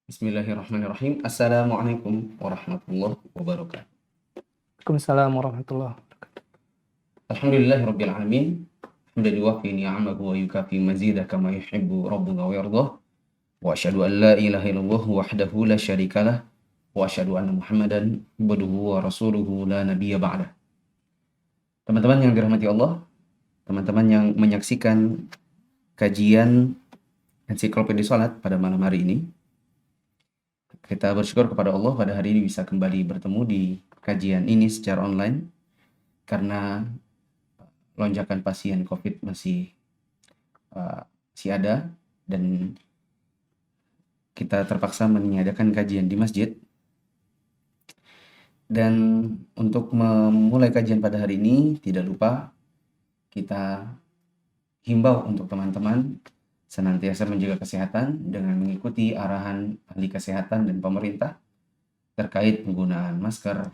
Bismillahirrahmanirrahim. Assalamualaikum warahmatullahi wabarakatuh. Waalaikumsalam warahmatullahi wabarakatuh. Alhamdulillahirabbil alamin. Hamdan yuwafi ni'amahu wa yukafi mazidah kama yuhibbu rabbuna wa yardah. Wa asyhadu an la ilaha illallah wahdahu la syarikalah wa asyhadu anna Muhammadan abduhu wa rasuluhu la nabiyya ba'dah. Teman-teman yang dirahmati Allah, teman-teman yang menyaksikan kajian Ensiklopedia Salat pada malam hari ini, kita bersyukur kepada Allah pada hari ini bisa kembali bertemu di kajian ini secara online karena lonjakan pasien COVID masih ada dan kita terpaksa meniadakan kajian di masjid. Dan untuk memulai kajian pada hari ini, tidak lupa kita himbau untuk teman-teman senantiasa menjaga kesehatan dengan mengikuti arahan ahli kesehatan dan pemerintah terkait penggunaan masker,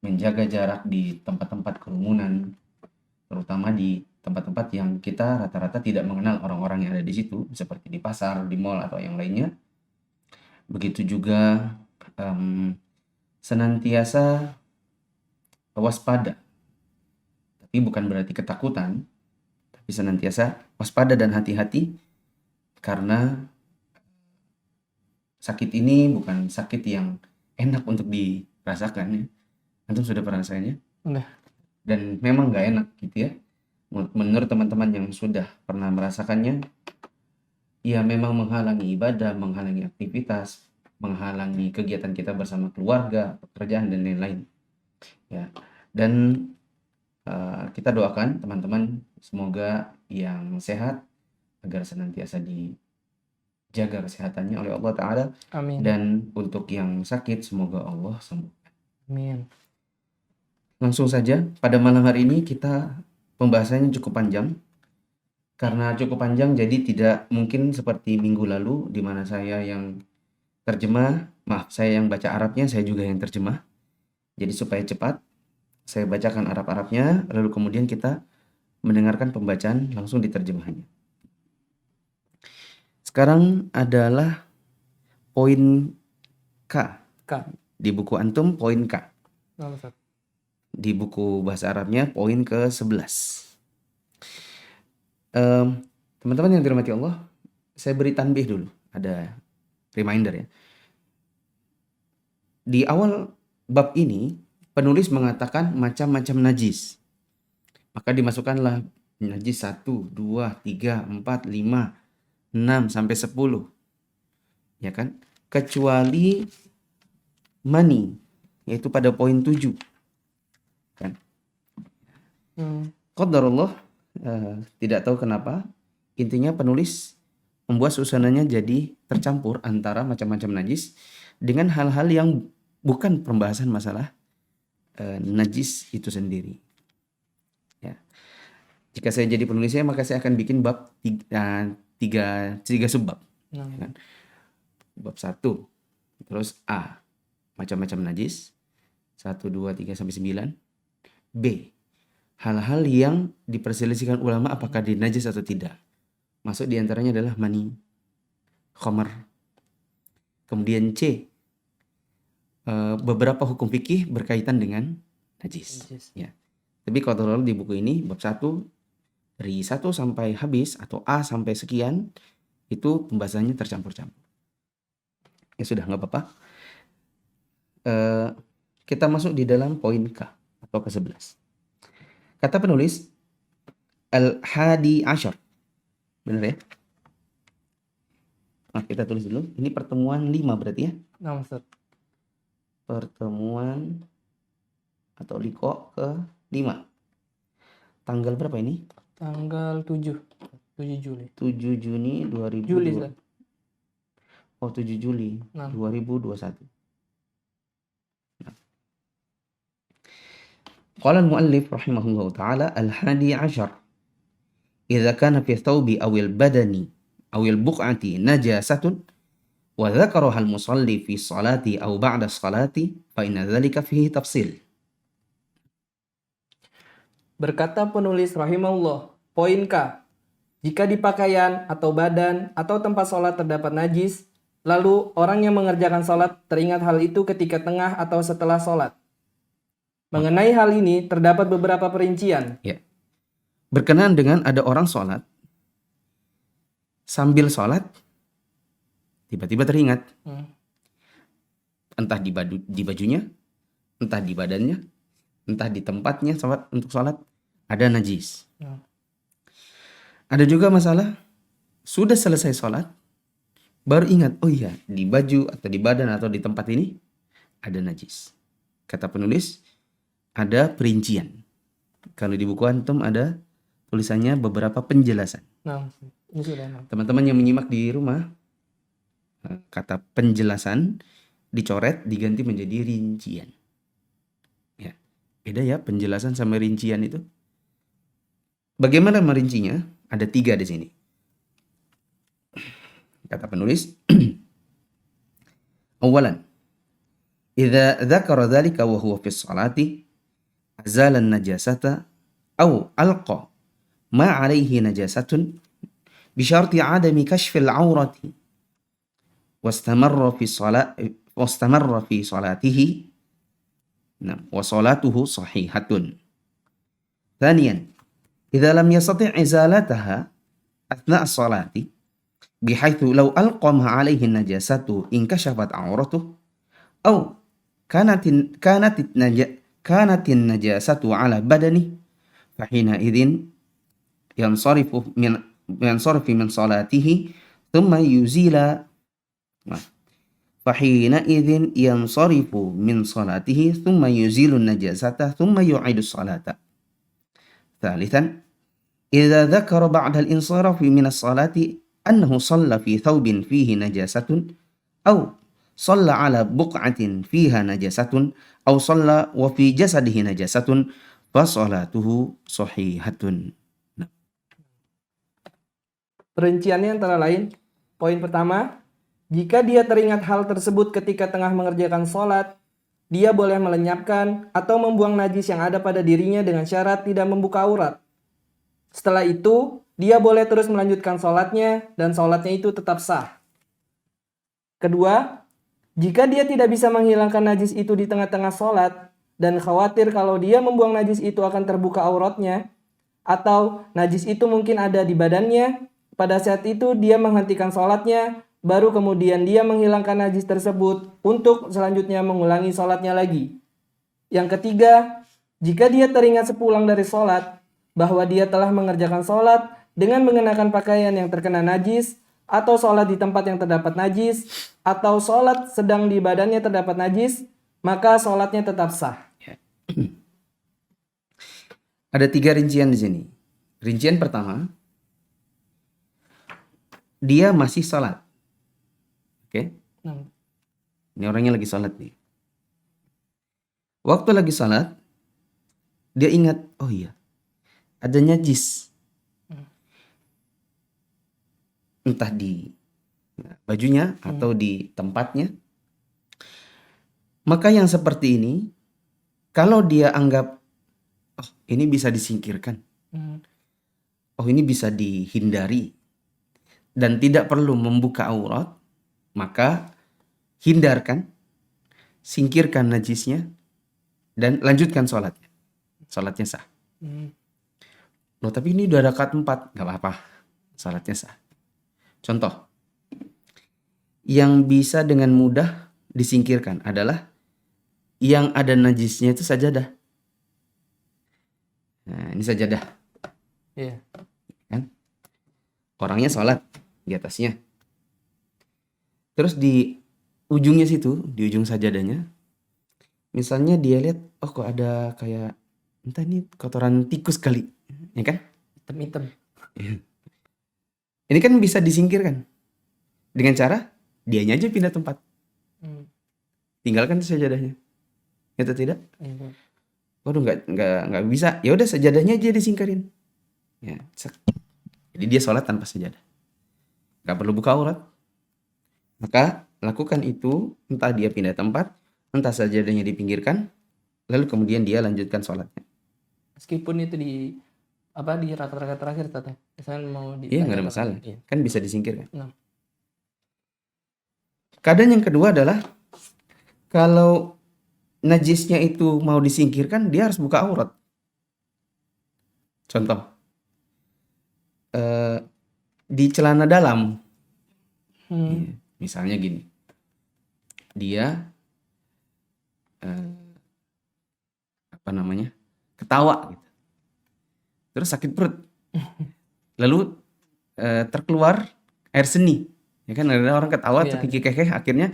menjaga jarak di tempat-tempat kerumunan, terutama di tempat-tempat yang kita rata-rata tidak mengenal orang-orang yang ada di situ, seperti di pasar, di mal, atau yang lainnya. Begitu juga senantiasa waspada, tapi bukan berarti ketakutan, tapi senantiasa waspada dan hati-hati karena sakit ini bukan sakit yang enak untuk dirasakan ya. Antum sudah pernah rasanya? Udah. Dan memang nggak enak gitu ya. Menurut teman-teman yang sudah pernah merasakannya, ya memang menghalangi ibadah, menghalangi aktivitas, menghalangi kegiatan kita bersama keluarga, pekerjaan, dan lain-lain. Ya, dan kita doakan teman-teman semoga yang sehat agar senantiasa dijaga kesehatannya oleh Allah Ta'ala. Amin. Dan untuk yang sakit semoga Allah sembuhkan. Amin. Langsung saja, pada malam hari ini kita pembahasannya cukup panjang. Karena cukup panjang jadi tidak mungkin seperti minggu lalu di mana saya yang terjemah, saya yang baca Arabnya, saya juga yang terjemah. Jadi supaya cepat, saya bacakan Arab-Arabnya, lalu kemudian kita mendengarkan pembacaan langsung diterjemahnya. Sekarang adalah poin K. Di buku antum poin K. Di buku bahasa Arabnya poin ke-11. Teman-teman yang dirahmati Allah, saya beri tanbih dulu, ada reminder ya. Di awal bab ini, penulis mengatakan macam-macam najis. Maka dimasukkanlah najis 1, 2, 3, 4, 5, 6, sampai 10. Ya kan? Kecuali mani, yaitu pada poin 7. Kan? Qadarullah, tidak tahu kenapa, intinya penulis membuat suasananya jadi tercampur antara macam-macam najis dengan hal-hal yang bukan pembahasan masalah najis itu sendiri. Ya. Jika saya jadi penulisnya, maka saya akan bikin bab tiga subbab. Ya. Bab 1, terus A, macam-macam najis, 1, 2, 3, sampai 9. B, hal-hal yang diperselisihkan ulama apakah dia najis atau tidak. Masuk diantaranya adalah mani, khamar. Kemudian C, beberapa hukum fikih berkaitan dengan najis. Ya. Tapi kalau di buku ini bab 1 dari 1 sampai habis atau A sampai sekian itu pembahasannya tercampur-campur. Ya sudah, nggak apa-apa. Kita masuk di dalam poin K atau ke-11. Kata penulis al-hadi asyar. Benar ya? Nah, kita tulis dulu. Ini pertemuan 5 berarti ya? Nah, Ustaz. Pertemuan atau liko ke-5. Tanggal berapa ini? Tanggal 7 Juli. 7 Juni 2020. Juli, Ustaz. Oh, 7 Juli 2021. Qala al-muallif rahimahullahu ta'ala al-hadi asyar. Idza kana fi thawbi awil badani awil buq'ati najasatun wa dzakaraha al-musalli fi salati aw ba'da salati fa inna dzalika fihi tafsil. Berkata penulis rahimahullah, poin K. Jika di pakaian atau badan atau tempat sholat terdapat najis, Lalu orang yang mengerjakan sholat teringat hal itu ketika tengah atau setelah sholat. Mengenai hal ini terdapat beberapa perincian. Ya. Berkenaan dengan ada orang sholat, sambil sholat tiba-tiba teringat, entah di bajunya, entah di badannya, entah di tempatnya untuk sholat ada najis. Ada juga masalah sudah selesai sholat baru ingat, oh iya di baju atau di badan atau di tempat ini ada najis. Kata penulis ada perincian. Kalau di buku antum ada tulisannya beberapa penjelasan. Nah, ini sudah. Teman-teman yang menyimak di rumah, kata penjelasan dicoret diganti menjadi rincian. Ya, beda ya penjelasan sama rincian itu. Bagaimana merincinya? Ada 3 di sini. Kata penulis, awalan, idza dzakara dzalika wa huwa fi sholati azala an-najasata aw alqa ma 'alaihi najasatun bi syarti 'adami kashfi al-'aurati wastamarra fi salatihi wa salatuhu sahihatun. Thaniyan, idza lam yastati' izalataha athna' as-salati بحيث لو ألقم عليه النجاسة انكشفت عورته أو كانت النجاسة على بدنه فحينئذ ينصرف من صلاته ثم يزيل النجاسة ثم يعيد الصلاة. ثالثا إذا ذكر بعد الانصراف من الصلاة أنه صلى في ثوب فيه نجاسة أو صلى على بقعة فيها نجاسة أو صلى وفي جسده نجاسة فصلاته صحيحة. Perinciannya antara lain, poin pertama, jika dia teringat hal tersebut ketika tengah mengerjakan sholat, dia boleh melenyapkan atau membuang najis yang ada pada dirinya dengan syarat tidak membuka aurat. Setelah itu, dia boleh terus melanjutkan sholatnya dan sholatnya itu tetap sah. Kedua, jika dia tidak bisa menghilangkan najis itu di tengah-tengah sholat dan khawatir kalau dia membuang najis itu akan terbuka auratnya, atau najis itu mungkin ada di badannya, pada saat itu dia menghentikan sholatnya, baru kemudian dia menghilangkan najis tersebut untuk selanjutnya mengulangi sholatnya lagi. Yang ketiga, jika dia teringat sepulang dari sholat bahwa dia telah mengerjakan sholat dengan mengenakan pakaian yang terkena najis, atau sholat di tempat yang terdapat najis, atau sholat sedang di badannya terdapat najis, maka sholatnya tetap sah. Ada 3 rincian di sini. Rincian pertama, dia masih sholat. Oke? Ini orangnya lagi sholat nih. Waktu lagi sholat, dia ingat, oh iya, ada najis. Entah di bajunya atau di tempatnya. Maka yang seperti ini, kalau dia anggap, oh ini bisa disingkirkan, oh ini bisa dihindari, dan tidak perlu membuka aurat, maka hindarkan, singkirkan najisnya, dan lanjutkan sholatnya. Sholatnya sah. Loh tapi ini udah rakaat 4, gak apa-apa, sholatnya sah. Contoh, yang bisa dengan mudah disingkirkan adalah yang ada najisnya itu sajadah. Nah, ini sajadah. Iya. Kan? Orangnya sholat di atasnya. Terus di ujungnya situ, di ujung sajadahnya, misalnya dia lihat, oh kok ada kayak, entah ini kotoran tikus kali, ya kan? Hitam-hitam. Ini kan bisa disingkirkan dengan cara dianya aja pindah tempat, tinggalkan sajadahnya, atau tidak? Waduh nggak bisa, ya udah sajadahnya aja disingkirin, ya. Jadi dia sholat tanpa sajadah, nggak perlu buka aurat. Maka lakukan itu, entah dia pindah tempat, entah sajadahnya dipinggirkan, lalu kemudian dia lanjutkan sholatnya. Meskipun itu di rakaat terakhir Tata. Misalnya mau Iya nggak ada masalah, kan bisa disingkirkan. Keadaan yang kedua adalah kalau najisnya itu mau disingkirkan, dia harus buka aurat. Contoh, eh, di celana dalam, Hmm. misalnya gini, dia eh, apa namanya, ketawa gitu, terus sakit perut, lalu terkeluar air seni, ya kan, ada orang ketawa Iya. terkikik-kekeh, akhirnya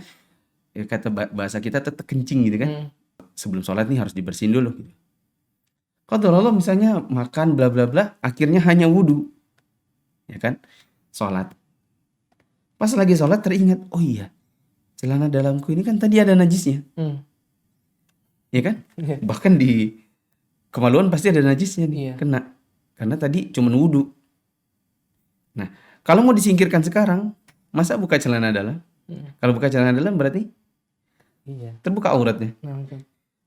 ya kata bahasa kita tetap kencing gitu kan. Hmm. Sebelum sholat nih harus dibersihin dulu gitu. Qadarullah misalnya makan bla bla bla, akhirnya hanya wudhu, ya kan, sholat. Pas lagi sholat teringat, oh iya, celana dalamku ini kan tadi ada najisnya, Hmm. ya kan? Iya. Bahkan di kemaluan pasti ada najisnya nih, Iya. kena. Karena tadi cuma wudhu. Nah, kalau mau disingkirkan sekarang, masa buka celana dalam? Hmm. Kalau buka celana dalam berarti Iya. Nah, terbuka auratnya. betul.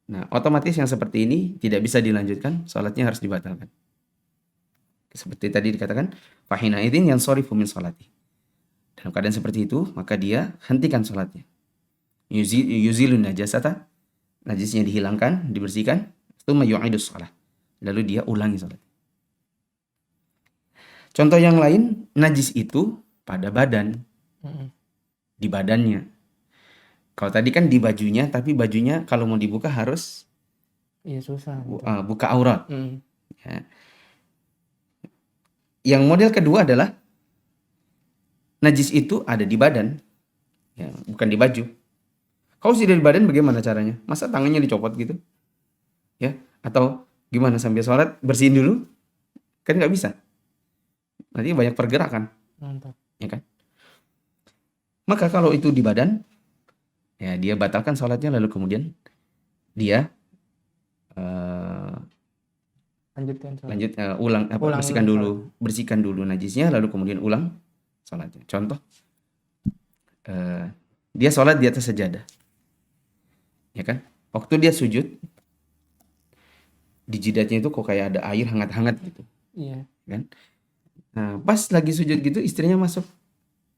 Nah, otomatis yang seperti ini tidak bisa dilanjutkan, sholatnya harus dibatalkan. Seperti tadi dikatakan, fahina idin yang sorry min sholati. Dalam keadaan seperti itu, maka dia hentikan sholatnya. Yuzilun najasata, najisnya dihilangkan, dibersihkan, tsumma yu'idus sholat. Lalu dia ulangi sholat. Contoh yang lain, najis itu pada badan, Hmm. di badannya. Kalau tadi kan di bajunya, tapi bajunya kalau mau dibuka harus Iya, susah. buka aurat. Hmm. Ya. Yang model kedua adalah najis itu ada di badan, ya, bukan di baju. Kalau sudah di badan bagaimana caranya? Masa tangannya dicopot gitu? Ya, atau gimana sambil sholat bersihin dulu? Kan nggak bisa. Nanti banyak pergerakan, Mantap. ya kan? Maka kalau itu di badan, ya dia batalkan sholatnya, lalu kemudian dia Lanjutkan sholat. lanjut Ulang bersihkan dulu najisnya, lalu kemudian ulang sholatnya. Contoh, dia sholat di atas sajadah, ya kan? Waktu dia sujud, di jidatnya itu kok kayak ada air hangat-hangat gitu, Iya. kan? Nah, pas lagi sujud gitu istrinya masuk,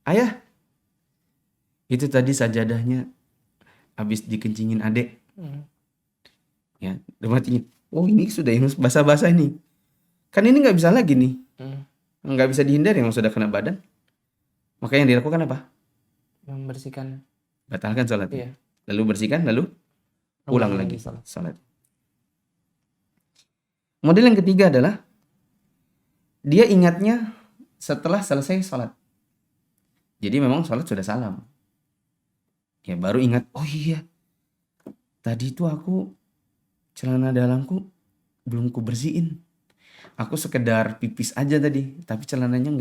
ayah, itu tadi sajadahnya habis dikencingin adek, Hmm. ya, dalam hatinya, oh ini sudah yang basah-basah ini, kan ini nggak bisa lagi nih, Hmm. nggak bisa dihindari yang sudah kena badan. Maka yang dilakukan apa? Membersihkan. Batalkan sholatnya. Iya. Lalu bersihkan, lalu ulang lagi sholat. sholat. Model yang ketiga adalah dia ingatnya setelah selesai sholat. Jadi memang sholat sudah salam, ya baru ingat, oh iya, tadi itu aku celana dalamku belum ku bersihin. Aku sekedar pipis aja tadi, tapi celananya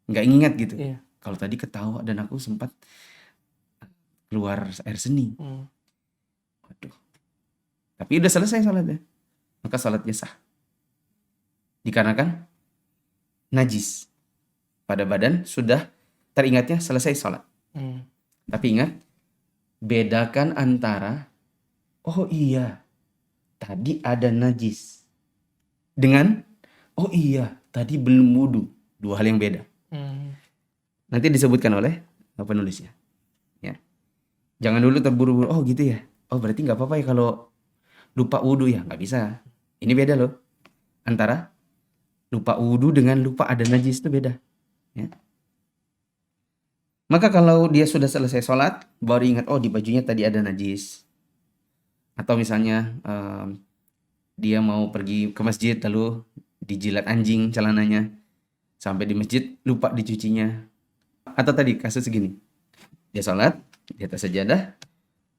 nggak ingat gitu. Iya. Kalau tadi ketawa dan aku sempat keluar air seni. Hmm. Waduh. Tapi udah selesai sholatnya, maka sholatnya sah. Dikarenakan najis pada badan sudah teringatnya selesai sholat. Hmm. Tapi ingat, bedakan antara, oh iya, tadi ada najis, dengan, oh iya, tadi belum wudu. Dua hal yang beda. Hmm. Nanti disebutkan oleh penulisnya. Ya. Jangan dulu terburu-buru, oh gitu ya. Oh berarti nggak apa-apa ya kalau lupa wudu ya? Nggak bisa. Ini beda loh. Antara lupa wudu dengan lupa ada najis itu beda. Ya. Maka kalau dia sudah selesai sholat, baru ingat, oh di bajunya tadi ada najis. Atau misalnya dia mau pergi ke masjid lalu dijilat anjing celananya. Sampai di masjid lupa dicucinya. Atau tadi kasus segini, dia sholat di atas sajadah,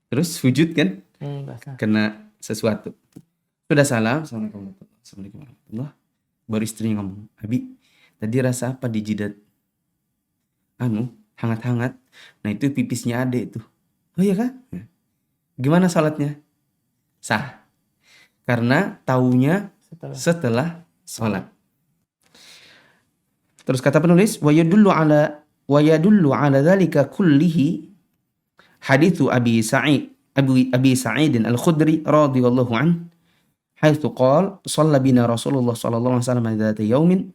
terus sujud kan, Basah. kena sesuatu. Sudah salam, Assalamualaikum warahmatullahi wabarakatuh. Baru istrinya ngomong, Abi, tadi rasa apa di jidat? Hangat-hangat. Nah itu pipisnya adek tuh. Oh iya kan? Gimana salatnya? Sah. Karena taunya setelah sholat. Terus kata penulis, wa yadullu ala dzalika kullihi haditsu Abi Sa'id Al-Khudri radhiyallahu anhu haitsu qala shalla bina Rasulullah sallallahu alaihi wasallam dzata yaumin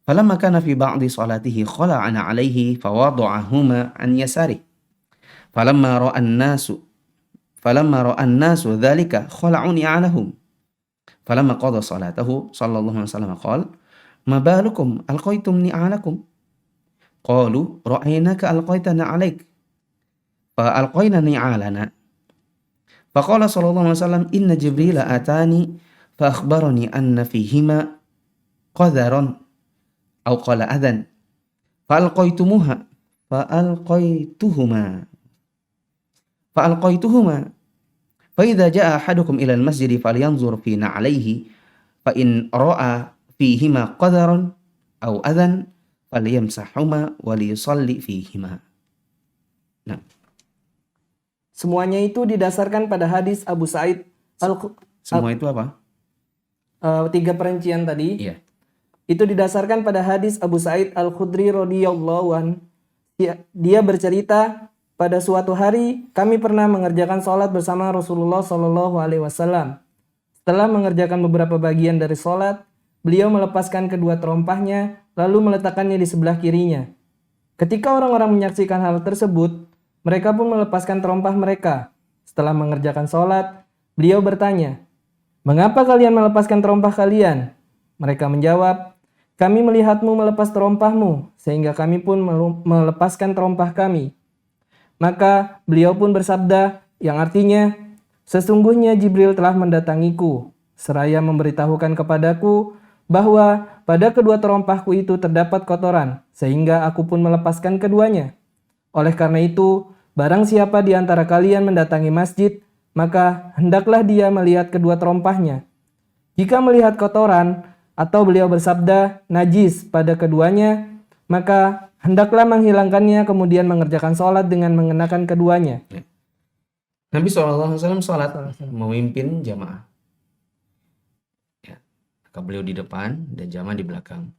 falamma kana fi ba'di salatihi khala'ana alaihi fawada'ahuma an yasari Falamma ra'an nasu dzalika khala'u ni'alahum. Falamma qada salatahu sallallahu alaihi wasallam qala ma balukum alqaitum ni'alakum. Qalu ra'aynaka alqaitana 'alaik. Fa alqaina ni'alana. Faqala sallallahu alaihi wasallam inna Jibril atani fa akhbarani anna fihima qadharan aw qala adhan. Fa alqaituhuma fa idza jaa ahadukum ila al-masjid falyanzur fi na'alayhi fa in ra'a fihima qadharan aw adhan falyamsahuma wa liyusalli fihima. Nah, Semuanya itu didasarkan pada hadis Abu Sa'id semua itu apa? tiga perincian tadi. Iya. Itu didasarkan pada hadis Abu Sa'id Al-Khudri radhiyallahu an. Dia bercerita, pada suatu hari kami pernah mengerjakan sholat bersama Rasulullah Shallallahu Alaihi Wasallam. Setelah mengerjakan beberapa bagian dari sholat, beliau melepaskan kedua terompahnya lalu meletakkannya di sebelah kirinya. Ketika orang-orang menyaksikan hal tersebut, mereka pun melepaskan terompah mereka. Setelah mengerjakan sholat, beliau bertanya, "Mengapa kalian melepaskan terompah kalian?" Mereka menjawab, "Kami melihatmu melepas terompahmu, sehingga kami pun melepaskan terompah kami." Maka beliau pun bersabda, yang artinya, "Sesungguhnya Jibril telah mendatangiku, seraya memberitahukan kepadaku bahwa pada kedua terompahku itu terdapat kotoran, sehingga aku pun melepaskan keduanya. Oleh karena itu, barang siapa di antara kalian mendatangi masjid, maka hendaklah dia melihat kedua terompahnya. Jika melihat kotoran, atau beliau bersabda najis pada keduanya, maka hendaklah menghilangkannya kemudian mengerjakan sholat dengan mengenakan keduanya." Nabi SAW sholat memimpin jamaah. Ya, maka beliau di depan dan jamaah di belakang.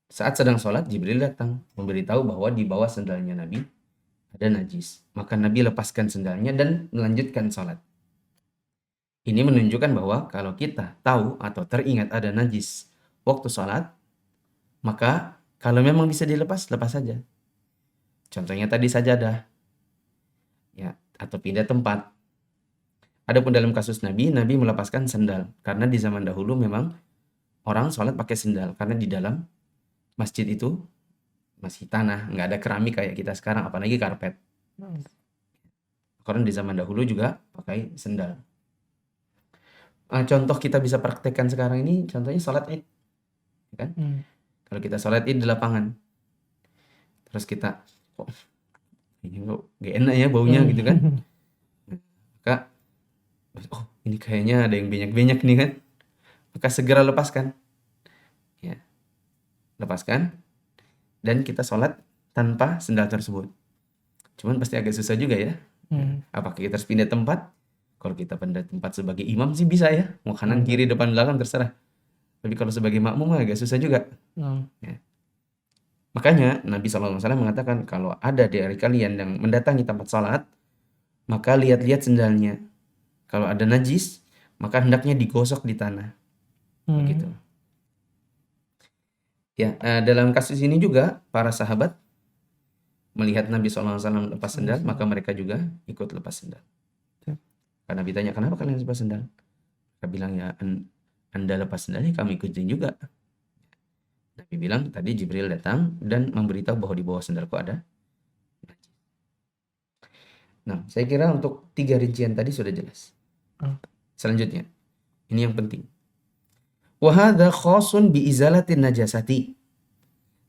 Saat sedang sholat, Jibril datang memberitahu bahwa di bawah sendalnya Nabi ada najis. Maka Nabi lepaskan sendalnya dan melanjutkan sholat. Ini menunjukkan bahwa kalau kita tahu atau teringat ada najis waktu sholat, maka kalau memang bisa dilepas, lepas saja. Contohnya tadi sajadah, ya, atau pindah tempat. Adapun dalam kasus Nabi melepaskan sendal. Karena di zaman dahulu memang orang sholat pakai sendal. Karena di dalam masjid itu masih tanah, nggak ada keramik kayak kita sekarang, apalagi karpet. Karena di zaman dahulu juga pakai sendal. Contoh kita bisa praktekkan sekarang ini, contohnya sholat id, kan? Kalau kita sholat id di lapangan, terus kita, kok ini kok gak enak ya baunya gitu kan? Maka, oh ini kayaknya ada yang banyak-banyak nih kan? Maka segera lepaskan, ya, lepaskan, dan kita sholat tanpa sendal tersebut. Cuman pasti agak susah juga ya. Apakah kita harus pindah tempat? Kalau kita pindah tempat sebagai imam sih bisa ya, mau kanan kiri depan belakang terserah. Tapi kalau sebagai makmum agak susah juga. Ya. Makanya Nabi SAW mengatakan kalau ada dari kalian yang mendatangi tempat salat, maka lihat-lihat sendalnya. Kalau ada najis, maka hendaknya digosok di tanah. Begitu. Ya, dalam kasus ini juga para sahabat melihat Nabi SAW lepas sendal, maka mereka juga ikut lepas sendal. Karena Nabi tanya, kenapa kalian lepas sendal? Mereka bilang, ya Anda lepas sendalnya, kami ikutin juga. Nabi bilang, tadi Jibril datang dan memberitahu bahwa di bawah sendalku ada. Nah, saya kira untuk 3 rincian tadi sudah jelas. Selanjutnya, ini yang penting. Wa hadza khasun bi izalatin najasati.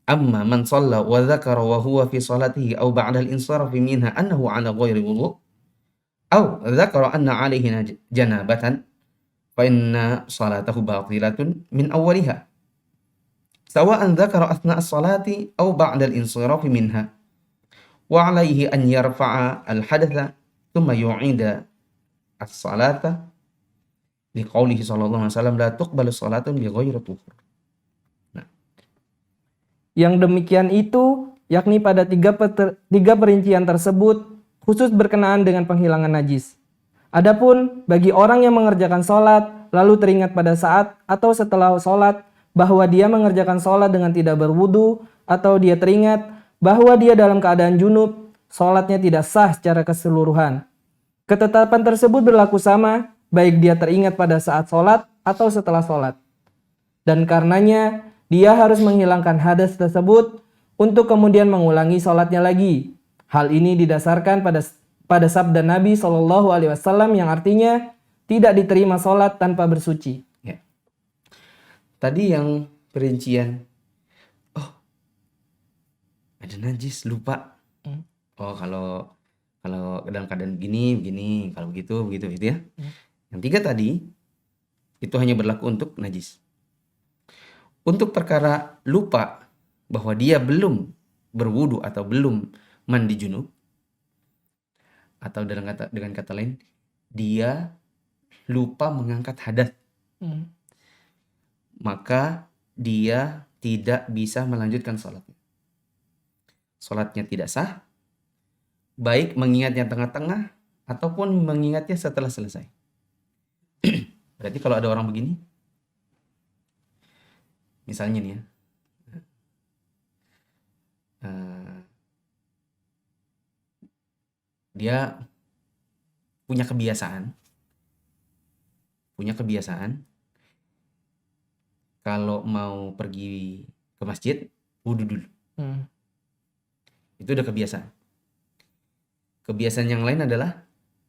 Amma man shalla wa dzakara wa huwa fi salatihi aw ba'da al-insaraf minha annahu 'ala ghairi wudhu' aw dzakara anna 'alaihi janabatan fa inna salatahu batilatun min awwaliha. Sawa'an dzakara athna as-salati aw ba'da al-insaraf minha. Wa 'alaihi an yarfa'a al-hadatha thumma yu'ida as-salata liqaulihi sallallahu alaihi wasallam la tuqbalu salatun bi ghairi tuhur. Yang demikian itu yakni pada tiga perincian tersebut khusus berkenaan dengan penghilangan najis. Adapun bagi orang yang mengerjakan sholat lalu teringat pada saat atau setelah sholat bahwa dia mengerjakan sholat dengan tidak berwudu, atau dia teringat bahwa dia dalam keadaan junub, sholatnya tidak sah secara keseluruhan. Ketetapan tersebut berlaku sama, baik dia teringat pada saat sholat atau setelah sholat. Dan karenanya, dia harus menghilangkan hadas tersebut untuk kemudian mengulangi sholatnya lagi. Hal ini didasarkan pada sabda Nabi SAW yang artinya tidak diterima sholat tanpa bersuci. Ya. Tadi yang perincian, oh ada najis, lupa. Oh kalau dalam keadaan begini, kalau begitu gitu ya. Yang 3 tadi itu hanya berlaku untuk najis. Untuk perkara lupa bahwa dia belum berwudu atau belum mandi junub, atau dengan kata lain dia lupa mengangkat hadas, maka dia tidak bisa melanjutkan sholatnya. Sholatnya tidak sah, baik mengingatnya tengah-tengah ataupun mengingatnya setelah selesai. Berarti kalau ada orang begini, misalnya nih ya, dia punya kebiasaan kalau mau pergi ke masjid wudu dulu. Itu udah kebiasaan. Kebiasaan yang lain adalah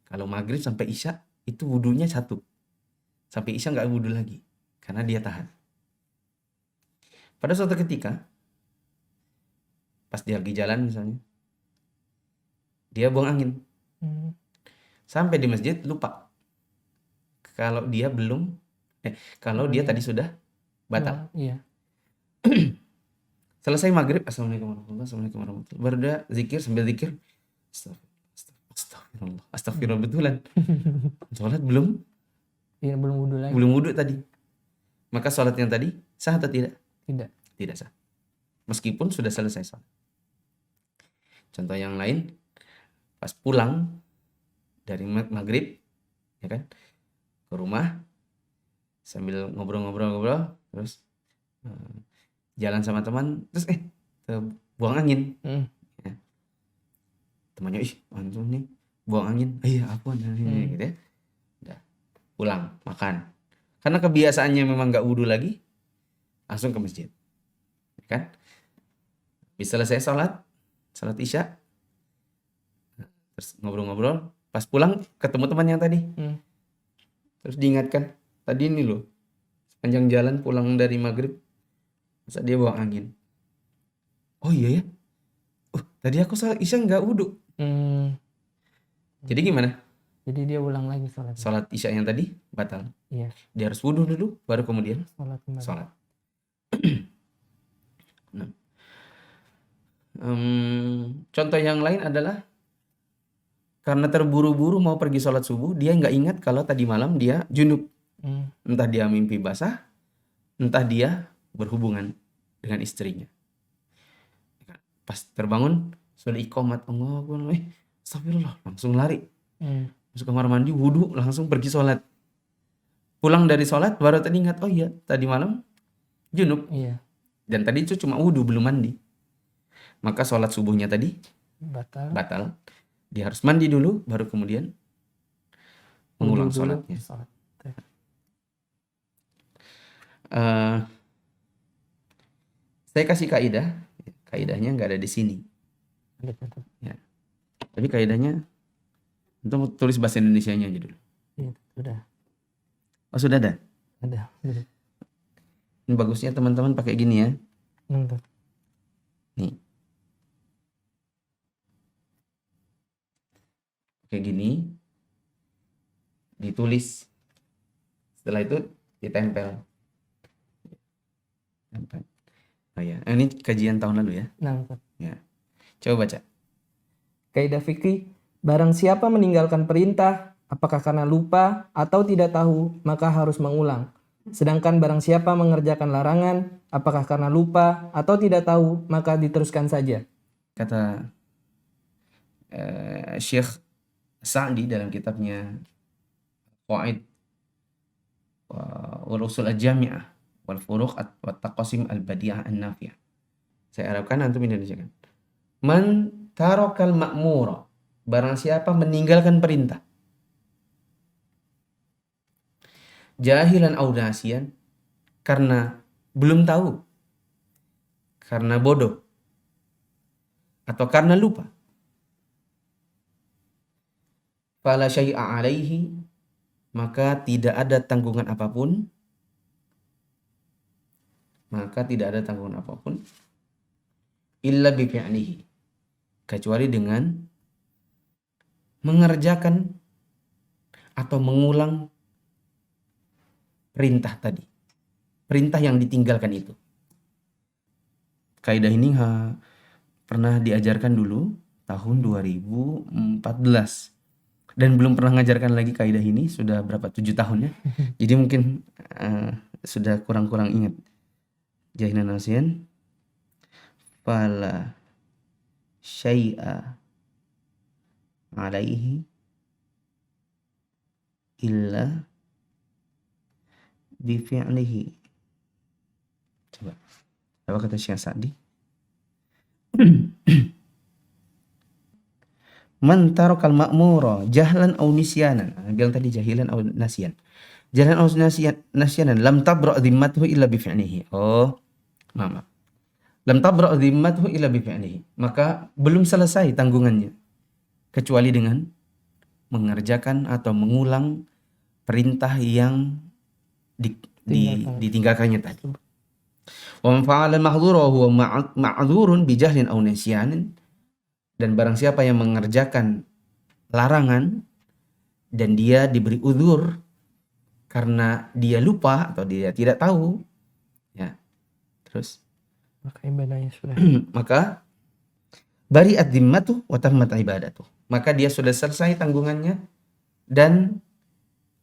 kalau maghrib sampai isya itu wudunya satu, sampai isya nggak wudu lagi karena dia tahan. Pada suatu ketika pas dia lagi jalan misalnya, dia buang angin, sampai di masjid lupa kalau dia tadi sudah batal. Iya. Selesai maghrib, assalamualaikum warahmatullahi, baru dia zikir, sambil zikir astagfirullah betulan. Sholat belum Belum wudu lagi. belum wudu tadi. Maka sholat yang tadi sah atau tidak? Tidak sah. Meskipun sudah selesai sholat. Contoh yang lain, pas pulang dari maghrib, ya kan, ke rumah sambil ngobrol-ngobrol, terus jalan sama teman, terus buang angin. Ya. Temannya, antum nih buang angin, iya apa gitu ya. Udah pulang makan. Karena kebiasaannya memang nggak wudu lagi, langsung ke masjid, ya kan? Bisa selesai sholat isya, terus ngobrol-ngobrol, pas pulang ketemu teman yang tadi, terus diingatkan, tadi ini loh sepanjang jalan pulang dari maghrib masa dia buang angin. Oh iya ya, tadi aku sholat isya nggak wudu. Jadi gimana? Jadi dia ulang lagi sholat. Sholat isya yang tadi batal. Iya. Dia harus wudu dulu, baru kemudian Sholat kembali. sholat. Nah. Contoh yang lain adalah karena terburu-buru mau pergi sholat subuh, dia nggak ingat kalau tadi malam dia junub. Entah dia mimpi basah, entah dia berhubungan dengan istrinya. Pas terbangun sudah iqomat, astagfirullah, langsung lari masuk kamar mandi, wudu, langsung pergi sholat. Pulang dari sholat baru tadi ingat, oh iya tadi malam junub. Iya. Dan tadi itu cuma wudu, belum mandi. Maka sholat subuhnya tadi batal. Dia harus mandi dulu, baru kemudian mengulang sholatnya. Saya kasih kaidahnya nggak ada di sini. Ya. Tapi kaidahnya untuk tulis bahasa Indonesianya aja dulu. Iya, sudah. Oh sudah ada? Ada. Ini bagusnya teman-teman pakai gini ya. Nih. Kayak gini. Ditulis. Setelah itu ditempel. Oh ya, ini kajian tahun lalu ya. Ya. Coba baca. Kaidah fikih, barang siapa meninggalkan perintah, apakah karena lupa atau tidak tahu, maka harus mengulang. Sedangkan barang siapa mengerjakan larangan, apakah karena lupa atau tidak tahu, maka diteruskan saja. Kata Syekh Sa'di dalam kitabnya Qawaid wal Usul Al-Jami'ah wal Furuq wat Taqasim Al-Badi'ah An-Nafi'ah. Saya harapkan antum Indonesia kan. Man tarakal ma'mura, barang siapa meninggalkan perintah. Jahilan au nasiyan, karena belum tahu, karena bodoh, atau karena lupa. Fala syai'a alaihi, maka tidak ada tanggungan apapun. Illa bi fi'lihi, kecuali dengan mengerjakan atau mengulang perintah tadi. Perintah yang ditinggalkan itu. Kaidah ini pernah diajarkan dulu tahun 2014. Dan belum pernah ngajarkan lagi kaidah ini sudah berapa 7 tahun ya. Jadi mungkin sudah kurang-kurang ingat. Jahilan nasiyan fala syai'a alaihi illa bi fi'lihi. Coba apa kata Syekh Sa'di? Man tarakal ma'mura jahlan au nisyanan. Bilang tadi jahilan au nasyan. Jahlan au nasyanan lam tabra' dhimmatuhu illa bi fi'lihi. Oh, maaf. Lam tabra' dhimmatuhu illa bi fi'lihi. Maka belum selesai tanggungannya kecuali dengan mengerjakan atau mengulang perintah yang ditinggalkannya tadi. Wa man fa'ala al-mahdhura huwa ma'dzurun bi jahlin aw nisyanin, dan barang siapa yang mengerjakan larangan dan dia diberi uzur karena dia lupa atau dia tidak tahu, ya. Terus Maka ibadahnya sudah. maka bari'at dhimmatu wa tammat ibadatu. Maka dia sudah selesai tanggungannya dan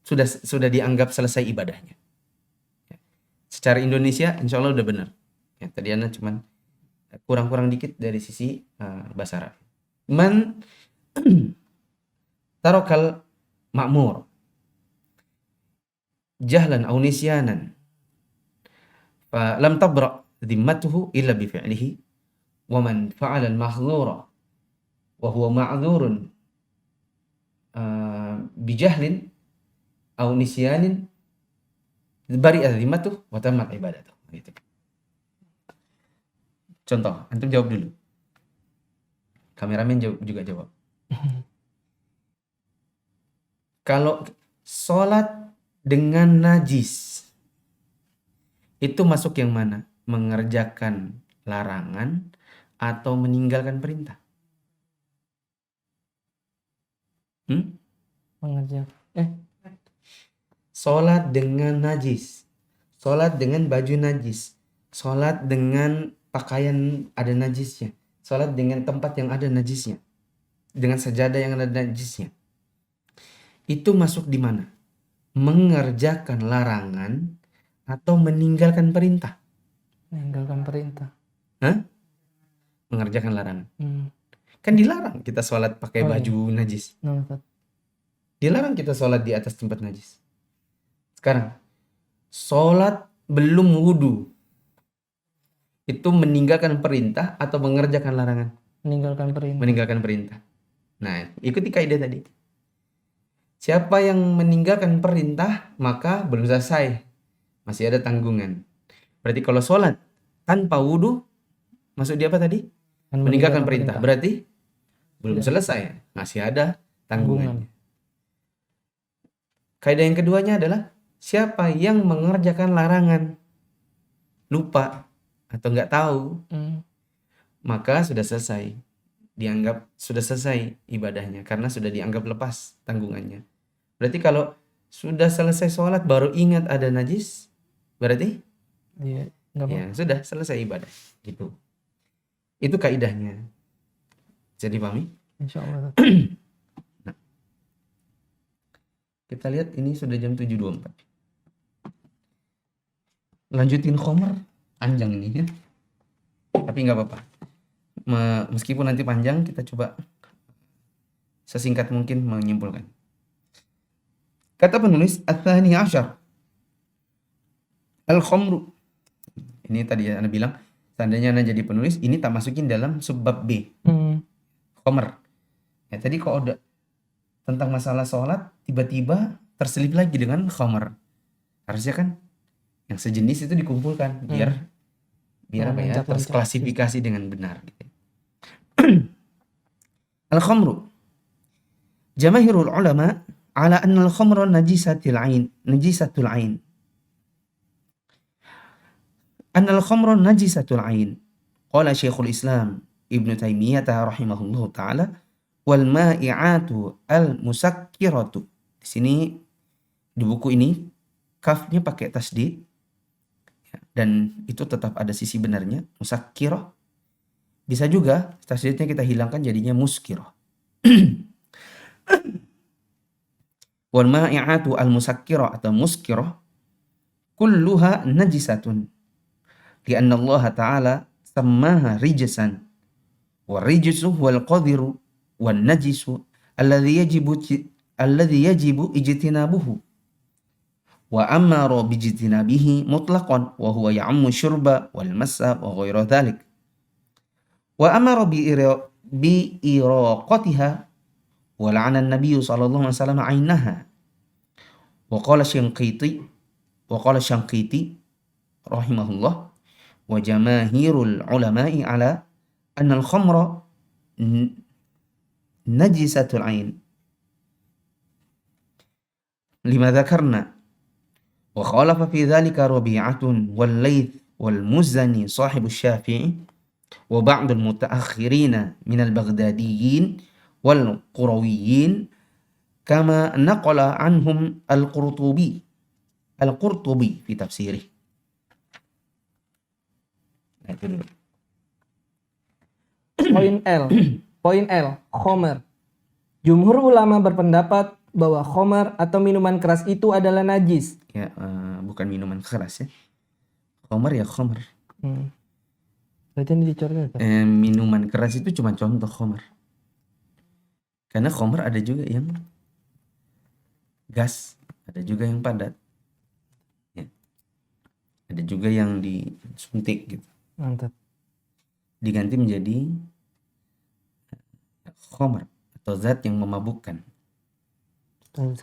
sudah dianggap selesai ibadahnya. Secara Indonesia insya Allah udah benar. Ya, tadi Ana cuman kurang-kurang dikit dari sisi bahasa Arab. Man tarakal ma'mur jahlan aw nisyanan fa lam tabra dhimmatuhu illa bi fi'lihi wa man fa'ala al-mahdhura wa huwa ma'dzurun bi jahlin aw nisyanin bari'at dhimmatuhu wa tammat ibadatuh. Gitu. Contoh, antum jawab dulu. Kameramen juga jawab. Kalau sholat dengan najis, itu masuk yang mana? Mengerjakan larangan atau meninggalkan perintah? Mengerjakan. Sholat dengan najis, sholat dengan baju najis, sholat dengan pakaian ada najisnya, sholat dengan tempat yang ada najisnya, dengan sajadah yang ada najisnya. Itu masuk di mana? Mengerjakan larangan atau meninggalkan perintah? Meninggalkan perintah. Mengerjakan larangan. Kan dilarang kita sholat pakai baju najis. Dilarang kita sholat di atas tempat najis. Sekarang, sholat belum wudu, itu meninggalkan perintah atau mengerjakan larangan? Meninggalkan perintah. Meninggalkan perintah. Nah, ikuti kaidah tadi. Siapa yang meninggalkan perintah, maka belum selesai. Masih ada tanggungan. Berarti kalau sholat tanpa wudu, masuk di apa tadi? Meninggalkan perintah. Berarti belum selesai. Masih ada tanggungannya. Kaidah yang keduanya adalah siapa yang mengerjakan larangan, lupa atau nggak tahu, maka sudah selesai. Dianggap sudah selesai ibadahnya karena sudah dianggap lepas tanggungannya. Berarti kalau sudah selesai sholat baru ingat ada najis, berarti ya sudah selesai ibadah. Gitu. Itu kaidahnya. Jadi pahami? Insyaallah. Nah, kita lihat ini sudah jam 7.24. Lanjutin khomer panjang ini ya. Tapi nggak apa-apa. Meskipun nanti panjang, kita coba sesingkat mungkin menyimpulkan. Kata penulis, Ats-tsani asyar al-khamru. Ini tadi Anda bilang, Seandainya Anda jadi penulis, ini tak masukin dalam subbab B, khomer. Ya, tadi kalau udah tentang masalah sholat, tiba-tiba terselip lagi dengan khomer. Harusnya kan yang sejenis itu dikumpulkan biar apa ya, terklasifikasi dengan benar gitu. Al-khamru. Jamaahirul ulama ala anna al-khamra najisatul ain. Anna al-khamra najisatul ain. Qala Syekhul Islam Ibnu Taimiyah rahimahullahu taala wal ma'i'atu al-musakkiratu. Di sini di buku ini kafnya pakai tasdid ya, dan itu tetap ada sisi benarnya, musakkirah. Bisa juga tasdidnya kita hilangkan jadinya muskirah. Wal ma'i'atu al-musakkirah atau muskirah kulluha najisatun. Lianna Allah Ta'ala sammaha rijsan. Wa rijsu wal qadhiru wan najisu alladhi yajibu ijtinabuhu. Wa amara bijtinabihi mutlaqan wa huwa ya'ammu syurba wal massa wa ghairu dhalik. Wa amara bi iraqatiha wa la'ana an-nabiy sallallahu alaihi wasallam 'ainaha. Wa qala Syanqiti rahimahullah wa jamaahirul ulama'i ala anna al-khamra najisatul ain lima dzakarna wa khalafa fi dhalika Rabi'atun wal Laits wal Muzani sahibu Syafi'i wa ba'd al-mutaakhirina min al-Baghdadiyyin wal Qurawiyyin kama naqala anhum al-Qurtubi fi tafsirih. Nah, itu dulu. Poin L, khomer. Jumhur ulama berpendapat bahwa khomer atau minuman keras itu adalah najis. Ya, bukan minuman keras ya. Khomer ya khomer. Berarti ini dicoret. Minuman keras itu cuma contoh khomer. Karena khomer ada juga yang gas, ada juga yang padat. Ya. Ada juga yang disuntik gitu. Mantap. Diganti menjadi khomer atau zat yang memabukkan. Ulang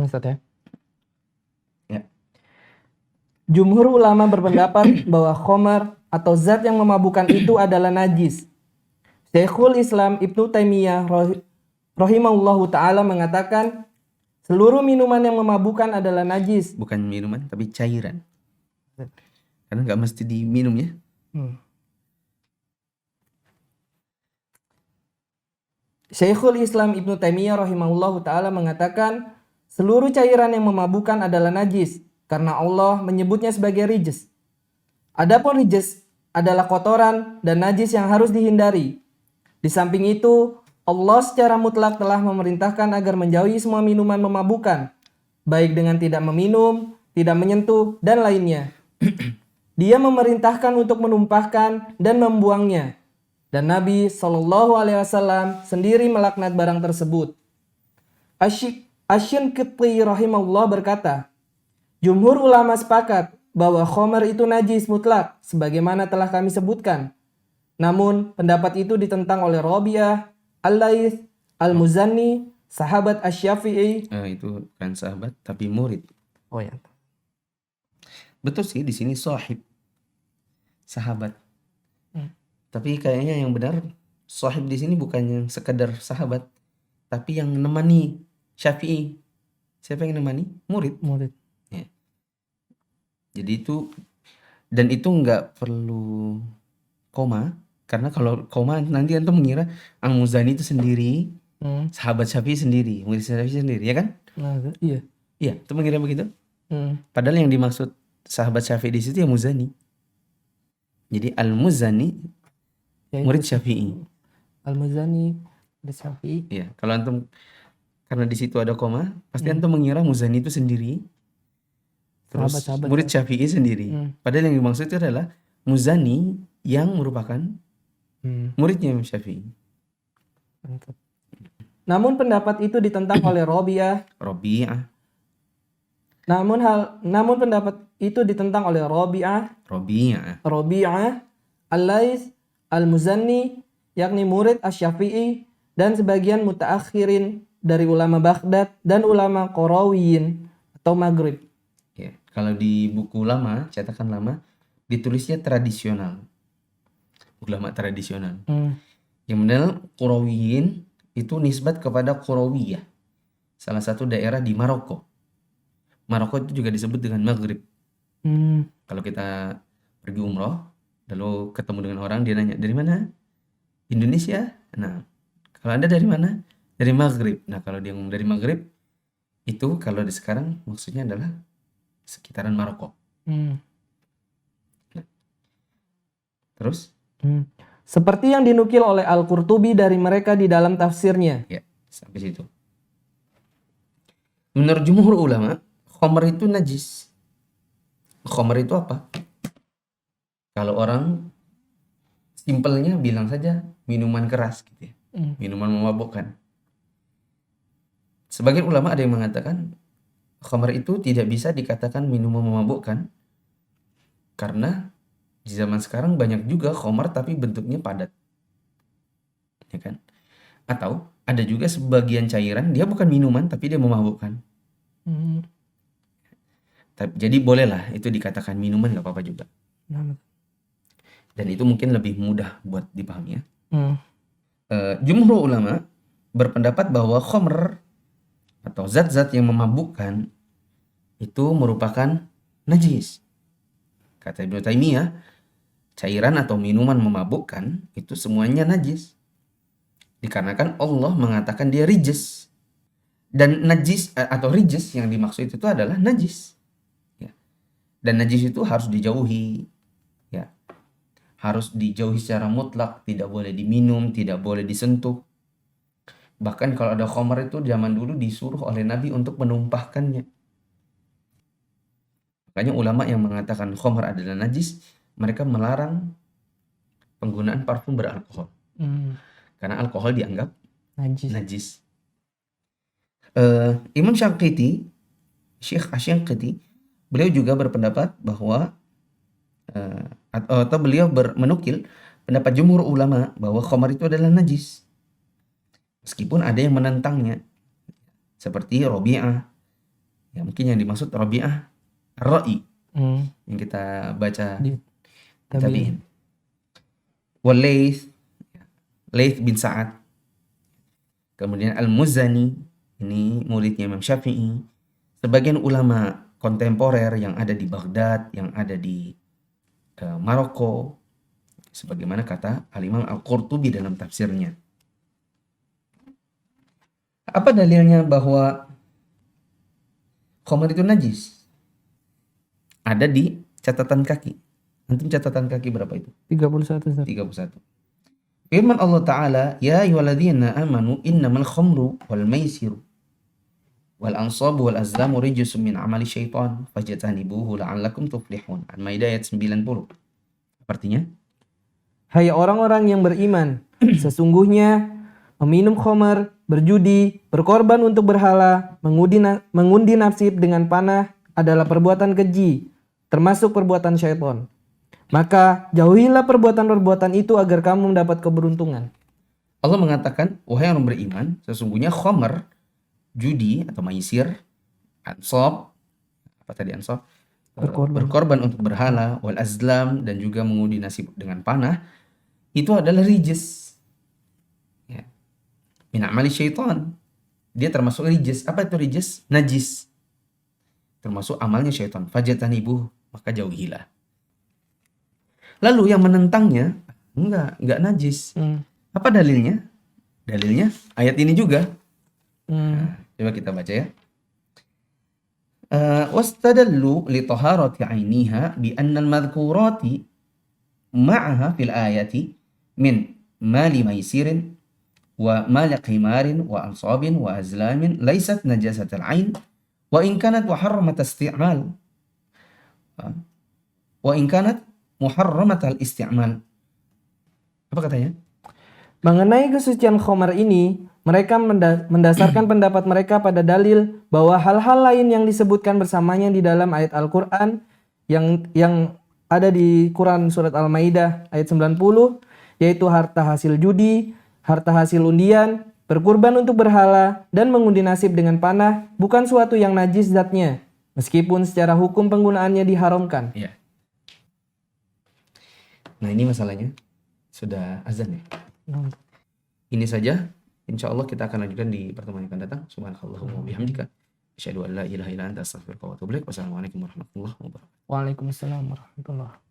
Ustaz ya. Ya. Jumhur ulama berpendapat bahwa khomer atau zat yang memabukkan itu adalah najis. Syekhul Islam Ibnu Taimiyah rahimahullahu ta'ala mengatakan seluruh minuman yang memabukkan adalah najis. Bukan minuman tapi cairan. Karena nggak mesti diminum ya. Syekhul Islam Ibnu Taimiyah rahimahullahu ta'ala mengatakan seluruh cairan yang memabukkan adalah najis karena Allah menyebutnya sebagai rijs. Adapun rijs adalah kotoran dan najis yang harus dihindari. Di samping itu, Allah secara mutlak telah memerintahkan agar menjauhi semua minuman memabukkan, baik dengan tidak meminum, tidak menyentuh, dan lainnya. Dia memerintahkan untuk menumpahkan dan membuangnya. Dan Nabi SAW sendiri melaknat barang tersebut. Asy-Syanqiti rahimahullah berkata, jumhur ulama sepakat bahwa khomer itu najis mutlak, sebagaimana telah kami sebutkan. Namun, pendapat itu ditentang oleh Rabi'ah, Al-Laits, Al-Muzani, sahabat Asy-Syafi'i. Itu bukan sahabat tapi murid. Oh ya. Betul sih di sini sahib. Sahabat. Tapi kayaknya yang benar sahib di sini bukan yang sekedar sahabat, tapi yang nemani Syafi'i. Siapa yang nemani? Murid. Ya. Jadi itu, dan itu nggak perlu koma, karena kalau koma nanti antum mengira Al-Muzani itu sendiri, sahabat Syafi'i sendiri, murid Syafi'i sendiri, ya kan? Iya. Iya, itu mengira begitu. Padahal yang dimaksud sahabat Syafi'i di situ ya Muzani. Jadi Al-Muzani murid Syafi'i. Al-Muzani murid Syafi'i. Iya, kalau antum karena di situ ada koma, pasti antum mengira Muzani itu sendiri. Terus Sahabat murid Syafi'i sendiri. Padahal yang dimaksud itu adalah Muzani yang merupakan muridnya Imam Syafi'i. Namun pendapat itu ditentang oleh Rabi'ah. Rabi'ah, Namun pendapat itu ditentang oleh Rabi'ah. Rabi'ah, Al-Laits, Al-Muzanni, yakni murid Asy-Syafi'i, dan sebagian mutaakhirin dari ulama Baghdad dan ulama Qarawiyyin atau Maghrib. Ya, kalau di buku lama, cetakan lama, ditulisnya tradisional. Ulama tradisional. Yang benar Qarawiyyin itu nisbat kepada Qarawiyah, salah satu daerah di Maroko. Maroko itu juga disebut dengan Maghrib. Kalau kita pergi umroh, lalu ketemu dengan orang, dia nanya, dari mana? Indonesia? Nah, kalau Anda dari mana? Dari Maghrib. Nah, kalau dia ngomong dari Maghrib, itu kalau di sekarang maksudnya adalah sekitaran Maroko. Nah, terus? Seperti yang dinukil oleh Al-Qurtubi dari mereka di dalam tafsirnya. Ya, sampai situ. Menurut jumhur ulama, khamr itu najis. Khamr itu apa? Kalau orang simpelnya bilang saja minuman keras gitu ya. Minuman memabukkan. Sebagian ulama ada yang mengatakan khamr itu tidak bisa dikatakan minuman memabukkan karena di zaman sekarang banyak juga khamr tapi bentuknya padat. Ya kan? Atau ada juga sebagian cairan dia bukan minuman tapi dia memabukkan. Jadi bolehlah itu dikatakan minuman, nggak apa-apa juga. Dan itu mungkin lebih mudah buat dipahami ya. Jumhur ulama berpendapat bahwa khamr atau zat-zat yang memabukkan itu merupakan najis. Kata Ibnu Taimiyah, cairan atau minuman memabukkan itu semuanya najis. Dikarenakan Allah mengatakan dia rijis. Dan najis atau rijis yang dimaksud itu adalah najis. Ya. Dan najis itu harus dijauhi. Ya. Harus dijauhi secara mutlak, tidak boleh diminum, tidak boleh disentuh. Bahkan kalau ada khamr itu zaman dulu disuruh oleh Nabi untuk menumpahkannya. Makanya ulama yang mengatakan khamr adalah najis, mereka melarang penggunaan parfum beralkohol. Karena alkohol dianggap najis. Imam Syaqiti, Syekh Asy-Syaqiti, beliau juga berpendapat bahwa atau beliau menukil pendapat jumhur ulama bahwa khamr itu adalah najis. Meskipun ada yang menentangnya. Seperti Rabi'ah. Ya, mungkin yang dimaksud Rabi'ah Ar-Ra'i. Yang kita baca di Tabi'in. Wal Laits bin Sa'ad. Kemudian Al-Muzani, ini muridnya Imam Syafi'i. Sebagian ulama kontemporer yang ada di Baghdad, yang ada di Maroko, sebagaimana kata Al-Imam Al-Qurtubi dalam tafsirnya. Apa dalilnya bahwa khamr itu najis? Ada di catatan kaki. Antum catatan kaki berapa itu? 31. 31. Firman Allah Ta'ala, ya ayyuhalladzina amanu innamal khamru wal maisiru wal ansabu wal azlamu rijsum min amali syaitan fajtanibuhu la'allakum tuflihun. Al-Maidah ayat 90. Artinya, hai orang-orang yang beriman, sesungguhnya meminum khamar, berjudi, berkorban untuk berhala, mengundi nasib dengan panah adalah perbuatan keji, termasuk perbuatan syaitan. Maka jauhilah perbuatan-perbuatan itu agar kamu mendapat keberuntungan. Allah mengatakan, wahai orang beriman, sesungguhnya khamr, judi atau maisir, ansab, apa tadi ansab? Berkorban untuk berhala, wal azlam, dan juga mengundi nasib dengan panah, itu adalah rijis. Ya. Min amali syaitan. Dia termasuk rijis. Apa itu rijis? Najis. Termasuk amalnya syaitan. Fajtanibuh, maka jauhilah. Lalu yang menentangnya, enggak najis. Apa dalilnya? Dalilnya ayat ini juga. Nah, coba kita baca ya. Wastadallu li taharati 'ainiha bi anna al-madhkurati ma'aha fil ayati min mali maisirin wa mali qimarin wa ansabin wa azlamin laysat najasatal 'ain wa in kanat muharramat isti'mal. Wa in kanat muharramat al-isti'mal. Apa katanya? Mengenai kesucian khamar ini, mereka mendasarkan pendapat mereka pada dalil bahwa hal-hal lain yang disebutkan bersamanya di dalam ayat Al-Quran yang ada di Quran surat Al-Maidah ayat 90, yaitu harta hasil judi, harta hasil undian, berkurban untuk berhala, dan mengundi nasib dengan panah bukan suatu yang najis zatnya, meskipun secara hukum penggunaannya diharamkan. Ya. Nah, ini masalahnya. Sudah azan ya. Ini saja. Insya Allah kita akan lanjutkan di pertemuan yang akan datang. Subhanakallahumma wa bihamdika. Asyhadu an la ilaha illa anta astaghfiruka wa atubu ilaik. Wassalamualaikum warahmatullahi wabarakatuh. Waalaikumsalam warahmatullahi wabarakatuh.